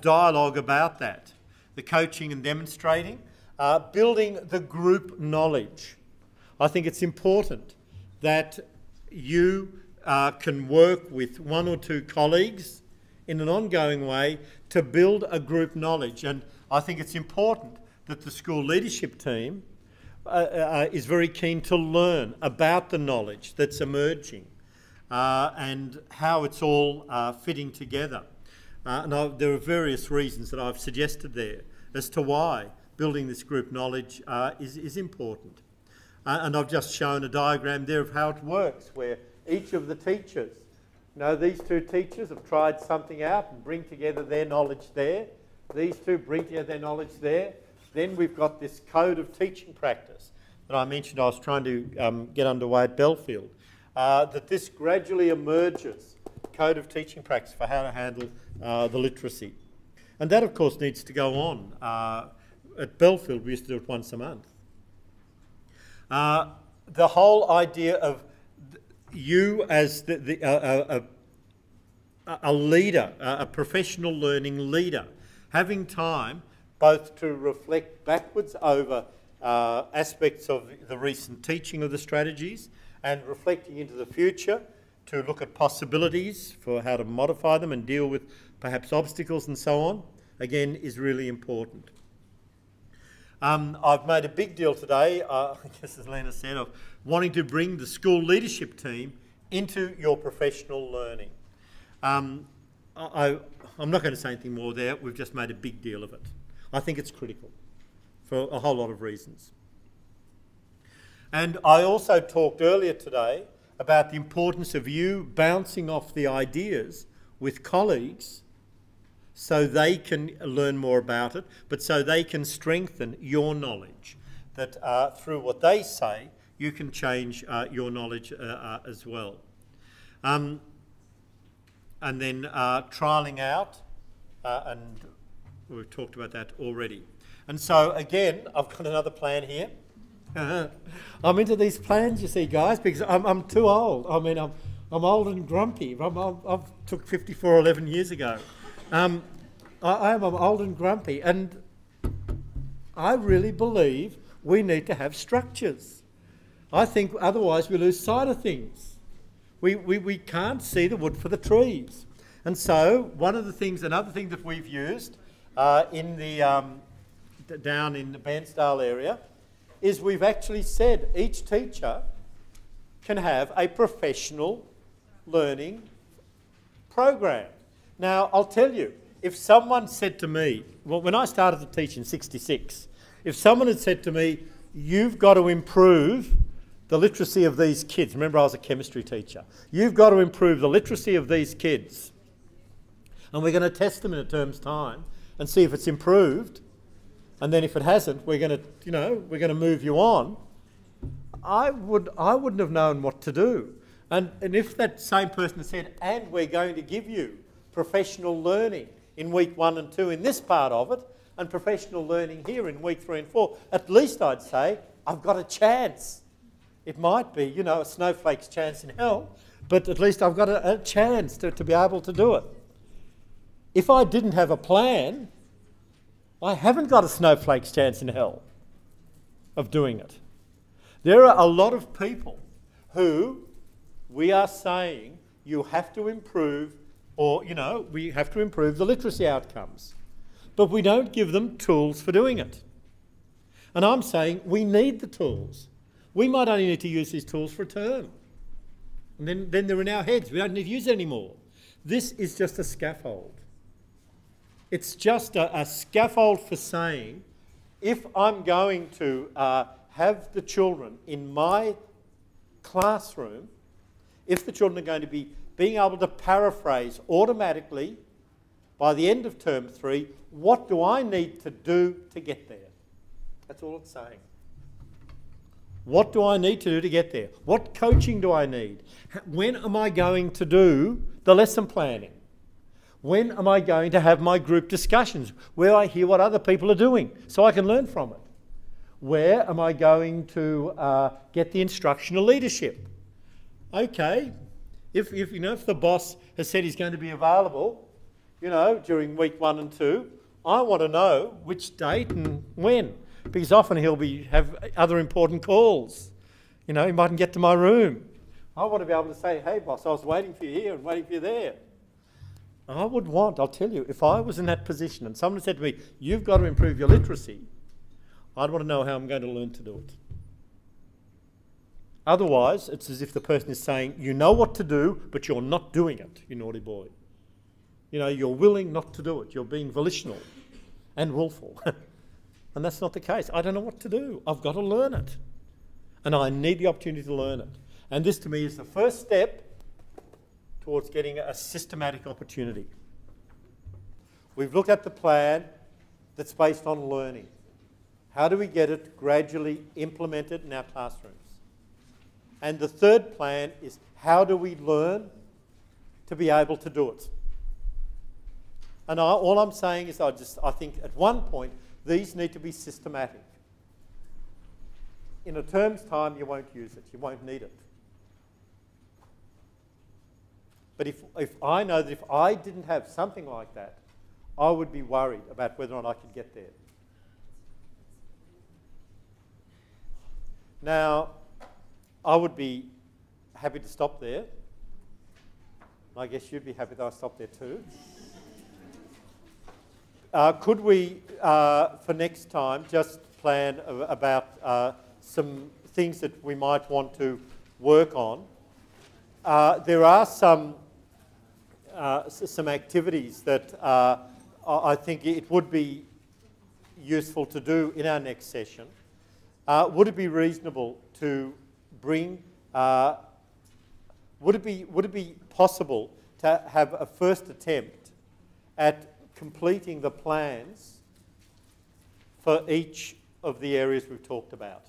dialogue about that, the coaching and demonstrating, building the group knowledge. I think it's important that you can work with one or two colleagues in an ongoing way to build a group knowledge. And I think it's important that the school leadership team is very keen to learn about the knowledge that's emerging and how it's all fitting together. There are various reasons that I've suggested there as to why building this group knowledge is important. And I've just shown a diagram there of how it works, where each of the teachers, these two teachers have tried something out and bring together their knowledge there. These two bring together their knowledge there. Then we've got this code of teaching practice that I mentioned I was trying to get underway at Belfield. That this gradually emerges, code of teaching practice for how to handle the literacy. And that, of course, needs to go on. At Belfield, we used to do it once a month. The whole idea of you as a leader, a professional learning leader, having time both to reflect backwards over aspects of the recent teaching of the strategies and reflecting into the future to look at possibilities for how to modify them and deal with perhaps obstacles and so on, again, is really important. I've made a big deal today, I guess as Lena said, of wanting to bring the school leadership team into your professional learning. I'm not going to say anything more there, we've just made a big deal of it. I think it's critical for a whole lot of reasons. And I also talked earlier today about the importance of you bouncing off the ideas with colleagues so they can learn more about it, but so they can strengthen your knowledge, that through what they say, you can change your knowledge as well. And then trialling out, and we've talked about that already. And so again, I've got another plan here. I'm into these plans, you see, guys, because I'm too old. I mean, I'm old and grumpy. I've took 54 11 years ago. I'm old and grumpy, and I really believe we need to have structures. I think otherwise we lose sight of things. We can't see the wood for the trees. And so another thing that we've used in the down in the Bairnsdale area is we've actually said each teacher can have a professional learning program. Now, I'll tell you, if someone said to me, well, when I started to teach in '66, if someone had said to me, you've got to improve the literacy of these kids, remember I was a chemistry teacher, you've got to improve the literacy of these kids, and we're going to test them in a term's time and see if it's improved, and then if it hasn't, we're going to move you on. I wouldn't have known what to do. And if that same person had said, and we're going to give you professional learning in week 1 and 2 in this part of it, and professional learning here in week 3 and 4, at least I'd say, I've got a chance. It might be, a snowflake's chance in hell, but at least I've got a chance to be able to do it. If I didn't have a plan, I haven't got a snowflake's chance in hell of doing it. There are a lot of people who we are saying you have to improve, or, we have to improve the literacy outcomes. But we don't give them tools for doing it. And I'm saying we need the tools. We might only need to use these tools for a term. And then they're in our heads. We don't need to use it anymore. This is just a scaffold. It's just a scaffold for saying, if I'm going to have the children in my classroom, if the children are going to be being able to paraphrase automatically by the end of term 3, what do I need to do to get there? That's all it's saying. What do I need to do to get there? What coaching do I need? When am I going to do the lesson planning? When am I going to have my group discussions where I hear what other people are doing so I can learn from it? Where am I going to get the instructional leadership? Okay, if the boss has said he's going to be available you know, during week 1 and 2, I want to know which date and when, because often he'll have other important calls. You know, he mightn't get to my room. I want to be able to say, hey boss, I was waiting for you here and waiting for you there. I would want, I'll tell you, if I was in that position and someone said to me, you've got to improve your literacy, I'd want to know how I'm going to learn to do it. Otherwise, it's as if the person is saying, you know what to do, but you're not doing it, you naughty boy. You know, you're willing not to do it. You're being volitional and willful. And that's not the case. I don't know what to do. I've got to learn it. And I need the opportunity to learn it. And this, to me, is the first step towards getting a systematic opportunity. We've looked at the plan that's based on learning. How do we get it gradually implemented in our classrooms? And the third plan is how do we learn to be able to do it? And all I'm saying is I think at one point these need to be systematic. In a term's time you won't use it, you won't need it. But if I know that if I didn't have something like that, I would be worried about whether or not I could get there. Now, I would be happy to stop there. I guess you'd be happy that I stopped there too. Could we, for next time, just plan about some things that we might want to work on? There are some activities that I think it would be useful to do in our next session. Would it be reasonable to bring, would it be possible to have a first attempt at completing the plans for each of the areas we've talked about?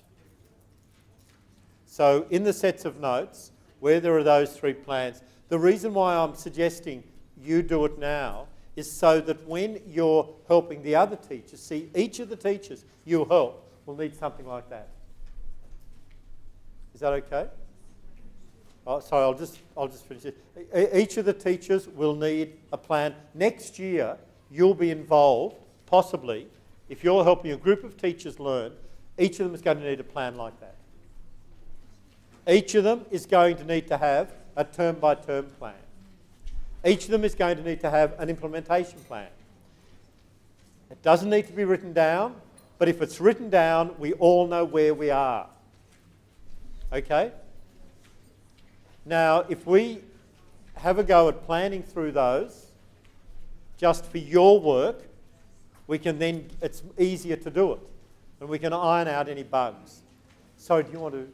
So in the sets of notes, where there are those 3 plans, the reason why I'm suggesting you do it now is so that when you're helping the other teachers, see, each of the teachers you help will need something like that. Is that okay? Oh, sorry, I'll just finish it. Each of the teachers will need a plan. Next year, you'll be involved, possibly, if you're helping a group of teachers learn, each of them is going to need a plan like that. Each of them is going to need to have a term-by-term plan. Each of them is going to need to have an implementation plan. It doesn't need to be written down, but if it's written down, we all know where we are. Okay? Now, if we have a go at planning through those, just for your work, we can then, it's easier to do it, and we can iron out any bugs. So do you want to